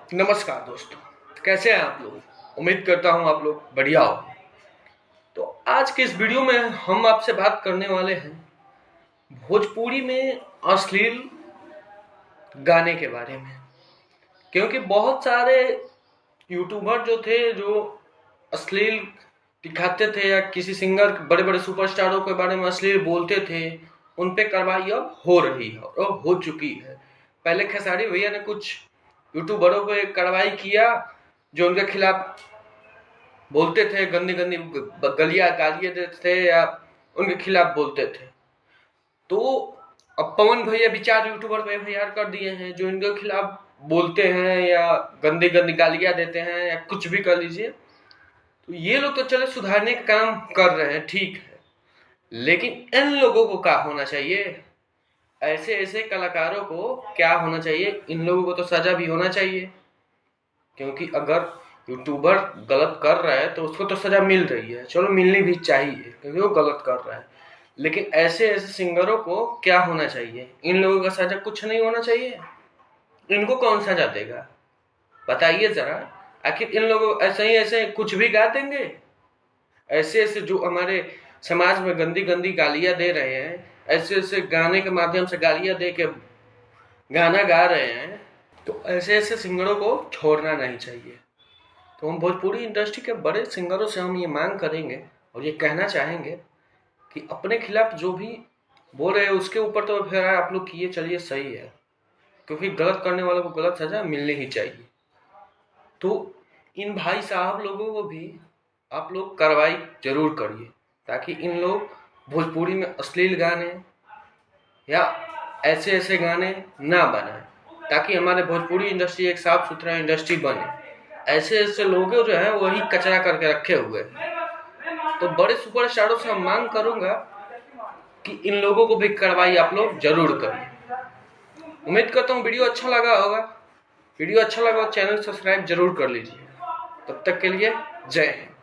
नमस्कार दोस्तों, कैसे हैं आप लोग। उम्मीद करता हूं आप लोग बढ़िया हो। तो आज के इस वीडियो में हम आपसे बात करने वाले हैं भोजपुरी में अश्लील गाने के बारे में। क्योंकि बहुत सारे यूट्यूबर जो थे जो अश्लील दिखाते थे या किसी सिंगर बड़े बड़े सुपरस्टारों के बारे में अश्लील बोलते थे, उन पे कार्रवाई अब हो रही है और हो चुकी है। पहले खेसारी भैया ने कुछ यूट्यूबरों पे कार्रवाई किया जो उनके खिलाफ बोलते थे, गंदी गंदी गलियां गालियां देते थे या उनके खिलाफ बोलते थे। तो अब पवन भैया भी 4 यूट्यूबर पे एफआईआर कर दिए हैं जो इनके खिलाफ बोलते हैं या गंदी गंदी गालियां देते हैं या कुछ भी कर लीजिए। तो ये लोग तो चले सुधारने का काम कर रहे हैं, ठीक है, लेकिन इन लोगों को क्या होना चाहिए, ऐसे ऐसे कलाकारों को क्या होना चाहिए, इन लोगों को तो सजा भी होना चाहिए। क्योंकि अगर यूट्यूबर गलत कर रहा है तो उसको तो सजा मिल रही है, चलो मिलनी भी चाहिए क्योंकि वो गलत कर रहा है। लेकिन ऐसे ऐसे सिंगरों को क्या होना चाहिए, इन लोगों का सजा कुछ नहीं होना चाहिए। इनको कौन सजा देगा बताइए जरा। आखिर इन लोगों ऐसे ही ऐसे कुछ भी गा देंगे। ऐसे ऐसे जो हमारे समाज में गंदी गंदी गालियां दे रहे हैं, ऐसे ऐसे गाने के माध्यम से गालियां दे के गाना गा रहे हैं, तो ऐसे ऐसे सिंगरों को छोड़ना नहीं चाहिए। तो हम भोजपुरी इंडस्ट्री के बड़े सिंगरों से हम ये मांग करेंगे और ये कहना चाहेंगे कि अपने खिलाफ जो भी बोल रहे हैं उसके ऊपर तो फिर आप लोग किए चलिए, सही है, क्योंकि गलत करने वालों को गलत सजा मिलनी ही चाहिए। तो इन भाई साहब लोगों को भी आप लोग कार्रवाई जरूर करिए ताकि इन लोग भोजपुरी में अश्लील गाने या ऐसे ऐसे गाने ना बनाए, ताकि हमारे भोजपुरी इंडस्ट्री एक साफ सुथरा इंडस्ट्री बने। ऐसे ऐसे लोग जो है वही कचरा करके रखे हुए हैं। तो बड़े सुपरस्टारों से हम मांग करूंगा कि इन लोगों को भी कार्रवाई आप लोग जरूर करिए। उम्मीद करता हूँ वीडियो अच्छा लगा होगा। वीडियो अच्छा लगा तो चैनल सब्सक्राइब जरूर कर लीजिए। तब तक के लिए जय हिंद।